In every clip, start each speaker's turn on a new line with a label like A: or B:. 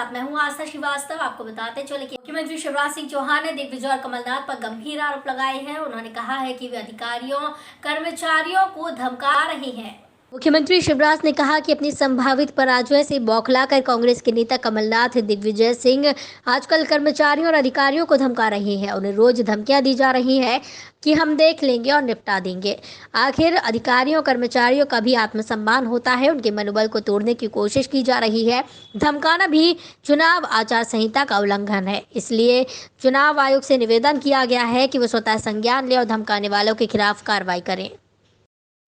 A: साथ मैं हूं आस्था श्रीवास्तव। आपको बताते चले कि मुख्यमंत्री शिवराज सिंह चौहान ने दिग्विजय और कमलनाथ पर गंभीर आरोप लगाए हैं। उन्होंने कहा है कि वे अधिकारियों कर्मचारियों को धमका रहे हैं। मुख्यमंत्री शिवराज ने कहा कि अपनी संभावित पराजय से बौखलाकर कांग्रेस के नेता कमलनाथ दिग्विजय सिंह आजकल कर्मचारियों और अधिकारियों को धमका रहे हैं। उन्हें रोज धमकियां दी जा रही हैं कि हम देख लेंगे और निपटा देंगे। आखिर अधिकारियों कर्मचारियों का भी आत्मसम्मान होता है, उनके मनोबल को तोड़ने की कोशिश की जा रही है। धमकाना भी चुनाव आचार संहिता का उल्लंघन है। इसलिए चुनाव आयोग से निवेदन किया गया है कि वो स्वतः संज्ञान ले और धमकाने वालों के खिलाफ कार्रवाई करें।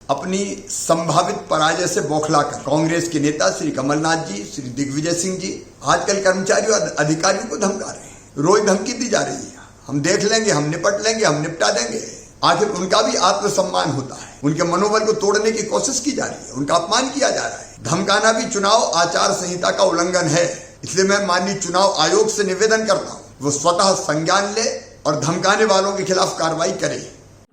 B: अपनी संभावित पराजय से बौखलाकर कांग्रेस के नेता श्री कमलनाथ जी, श्री दिग्विजय सिंह जी आजकल कर्मचारियों और अधिकारियों को धमका रहे हैं। रोज धमकी दी जा रही है, हम देख लेंगे, हम निपट लेंगे, हम निपटा देंगे। आखिर उनका भी आत्मसम्मान होता है, उनके मनोबल को तोड़ने की कोशिश की जा रही है, उनका अपमान किया जा रहा है। धमकाना भी चुनाव आचार संहिता का उल्लंघन है। इसलिए मैं माननीय चुनाव आयोग से निवेदन करता हूँ वो स्वतः संज्ञान ले और धमकाने वालों के खिलाफ कार्रवाई करे।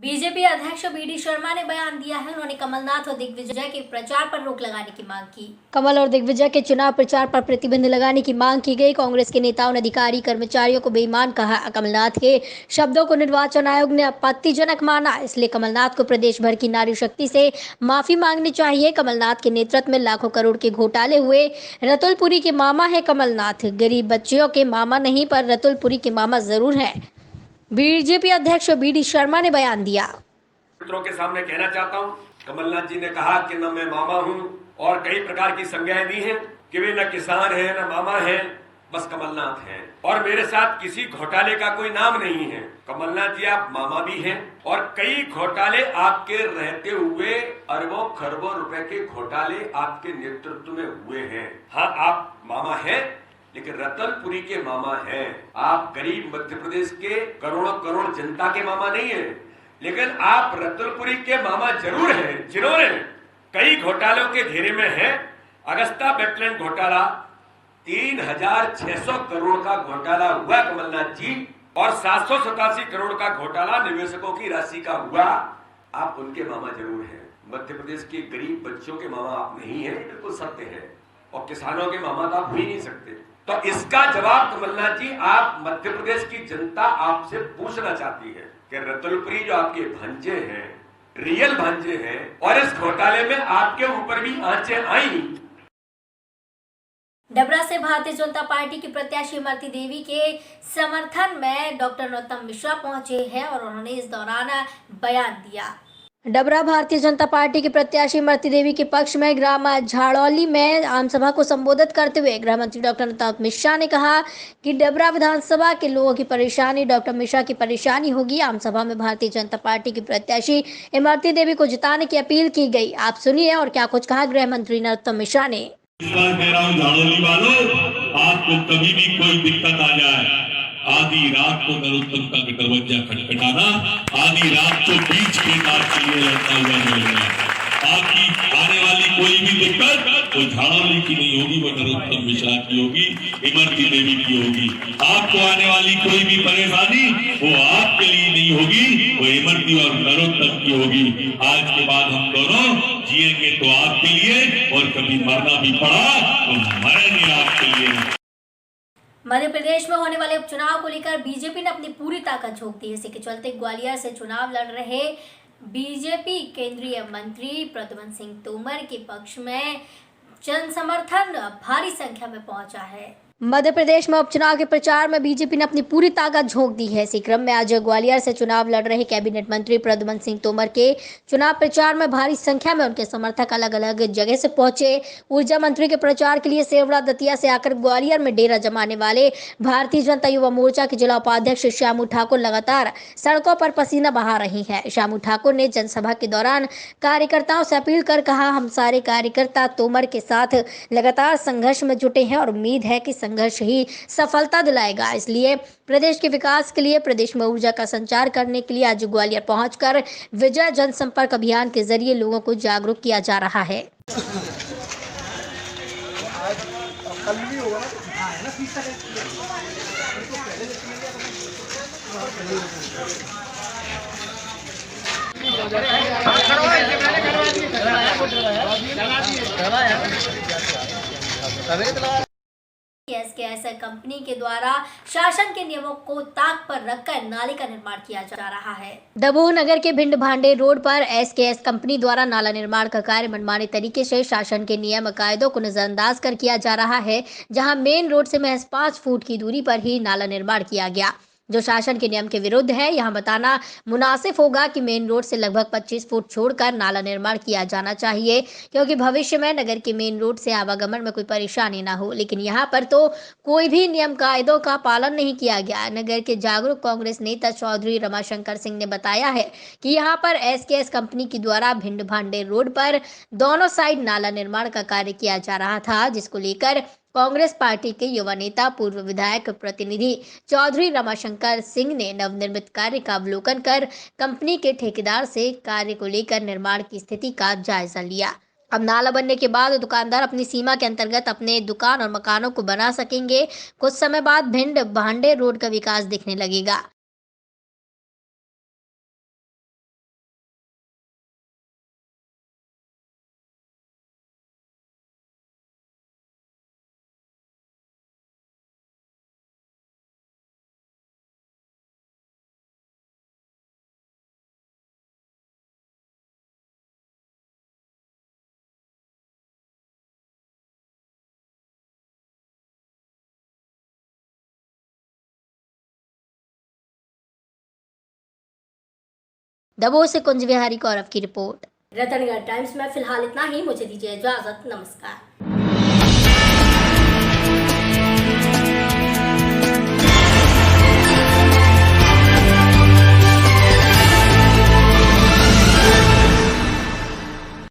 A: बीजेपी अध्यक्ष बीडी शर्मा ने बयान दिया है। उन्होंने कमलनाथ और दिग्विजय के प्रचार पर रोक लगाने की मांग की। कमल और दिग्विजय के चुनाव प्रचार पर प्रतिबंध लगाने की मांग की गई। कांग्रेस के नेताओं ने अधिकारी कर्मचारियों को बेईमान कहा। कमलनाथ के शब्दों को निर्वाचन आयोग ने आपत्तिजनक माना। इसलिए कमलनाथ को प्रदेश भर की नारी शक्ति से माफी मांगनी चाहिए। कमलनाथ के नेतृत्व में लाखों करोड़ के घोटाले हुए। रतुलपुरी के मामा है कमलनाथ, गरीब बच्चियों के मामा नहीं पर रतुलपुरी के मामा जरूर है। बीजेपी अध्यक्ष बीडी शर्मा ने बयान दिया।
C: मित्रों के सामने कहना चाहता हूं, कमलनाथ जी ने कहा कि न मैं मामा हूं और कई प्रकार की संज्ञाएं दी हैं कि वे न किसान हैं न मामा हैं, बस कमलनाथ हैं और मेरे साथ किसी घोटाले का कोई नाम नहीं है। कमलनाथ जी आप मामा भी हैं और कई घोटाले आपके रहते हुए अरबों खरबों रुपए के घोटाले आपके नेतृत्व में हुए हैं। हाँ, आप मामा हैं लेकिन रतनपुरी के मामा हैं। आप गरीब मध्य प्रदेश के करोड़ों करोड़ जनता के मामा नहीं हैं, लेकिन आप रतनपुरी के मामा जरूर हैं, जिन्होंने कई घोटालों के घेरे में हैं। अगस्ता वेटलैंड घोटाला 3600 करोड़ का घोटाला हुआ कमलनाथ जी और 787 करोड़ का घोटाला निवेशकों की राशि का हुआ। आप उनके मामा जरूर हैं। मध्य प्रदेश के गरीब बच्चों के मामा आप नहीं हैं, बिल्कुल सत्य है। और किसानों के मामा तो आप हो ही नहीं सकते। तो इसका जवाब कमलनाथ जी आप मध्य प्रदेश की जनता आपसे पूछना चाहती है कि रतुलपुरी जो आपके भांजे हैं, रियल भांजे हैं, और इस घोटाले में आपके ऊपर भी आंचें आई।
A: डबरा से भारतीय जनता पार्टी की प्रत्याशी इमरती देवी के समर्थन में डॉक्टर नरोत्तम मिश्रा पहुंचे हैं और उन्होंने इस दौरान बयान दिया। डबरा भारतीय जनता पार्टी की प्रत्याशी इमरती देवी के पक्ष में ग्राम झाड़ौली में आमसभा को संबोधित करते हुए गृह मंत्री डॉक्टर नरोत्तम मिश्रा ने कहा कि डबरा विधानसभा के लोगों की परेशानी डॉक्टर मिश्रा की परेशानी होगी। आमसभा में भारतीय जनता पार्टी की प्रत्याशी इमरती देवी को जिताने की अपील की गई। आप सुनिए और क्या कुछ कहा गृह मंत्री नरोत्तम मिश्रा ने।
D: झाड़ौली वालों, आपको कभी भी कोई दिक्कत आ जाए, आधी रात को नरोत्तम का दरवाजा खटखटाना, आधी रात को बीच के तार के लिए लड़ता हुआ मिलेगा। आपकी आने वाली कोई भी दिक्कत वो झाड़ौली की नहीं होगी, वो नरोत्तम मिश्रा की होगी, इमरती देवी की होगी। आपको आने वाली कोई भी परेशानी वो आपके लिए नहीं होगी, वो इमरती और नरोत्तम की होगी। आज के बाद हम दोनों जिएंगे तो आपके लिए, और कभी मरना भी पड़ा तो मरेंगे आपके लिए।
A: मध्य प्रदेश में होने वाले उपचुनाव को लेकर बीजेपी ने अपनी पूरी ताकत झोंक दी। इसी के चलते ग्वालियर से चुनाव लड़ रहे बीजेपी केंद्रीय मंत्री प्रद्युम्न सिंह तोमर के पक्ष में जन समर्थन भारी संख्या में पहुंचा है। मध्य प्रदेश में उपचुनाव के प्रचार में बीजेपी ने अपनी पूरी ताकत झोंक दी है। इसी क्रम में आज ग्वालियर से चुनाव लड़ रहे कैबिनेट मंत्री प्रद्युम्न सिंह तोमर के चुनाव प्रचार में भारी संख्या में उनके समर्थक अलग अलग जगह से पहुंचे। ऊर्जा मंत्री के प्रचार के लिए सेवड़ा दतिया से आकर ग्वालियर में डेरा जमाने वाले भारतीय जनता युवा मोर्चा के जिला उपाध्यक्ष श्यामू ठाकुर लगातार सड़कों पर पसीना बहा रही है। श्यामू ठाकुर ने जनसभा के दौरान कार्यकर्ताओं से अपील कर कहा, हम सारे कार्यकर्ता तोमर के साथ लगातार संघर्ष में जुटे हैं और उम्मीद है कि संघर्ष ही सफलता दिलाएगा। इसलिए प्रदेश के विकास के लिए, प्रदेश में ऊर्जा का संचार करने के लिए आज ग्वालियर पहुंचकर विजय जनसंपर्क अभियान के जरिए लोगों को जागरूक किया जा रहा है। एसकेएस कंपनी के द्वारा शासन के नियमों को ताक पर रखकर नाले का निर्माण किया जा रहा है। दमोह नगर के भिंड भांडे रोड पर एसकेएस कंपनी द्वारा नाला निर्माण का कार्य मनमाने तरीके से शासन के नियम कायदों को नजरअंदाज कर किया जा रहा है, जहां मेन रोड से महज 5 फुट की दूरी पर ही नाला निर्माण किया गया, जो शासन के नियम के विरुद्ध है। यहां बताना मुनासिब होगा कि मेन रोड से लगभग 25 फुट छोड़कर नाला निर्माण किया जाना चाहिए, क्योंकि भविष्य में नगर के मेन रोड से आवागमन में कोई परेशानी ना हो। लेकिन यहां पर तो कोई भी नियम कायदों का पालन नहीं किया गया। नगर के जागरूक कांग्रेस नेता चौधरी रमाशंकर सिंह ने बताया है कि यहां पर एसकेएस कंपनी के द्वारा भिंड भांडे रोड पर दोनों साइड नाला निर्माण का कार्य किया जा रहा था, जिसको लेकर कांग्रेस पार्टी के युवा नेता पूर्व विधायक प्रतिनिधि चौधरी रमाशंकर सिंह ने नवनिर्मित कार्य का अवलोकन कर कंपनी के ठेकेदार से कार्य को लेकर निर्माण की स्थिति का जायजा लिया। अब नाला बनने के बाद दुकानदार अपनी सीमा के अंतर्गत अपने दुकान और मकानों को बना सकेंगे। कुछ समय बाद भिंड भांडे रोड का विकास दिखने लगेगा। दमोह से कुंज विहारी गौरव की रिपोर्ट। रतनगढ़ टाइम्स में फिलहाल इतना ही। मुझे दीजिए इजाजत। नमस्कार।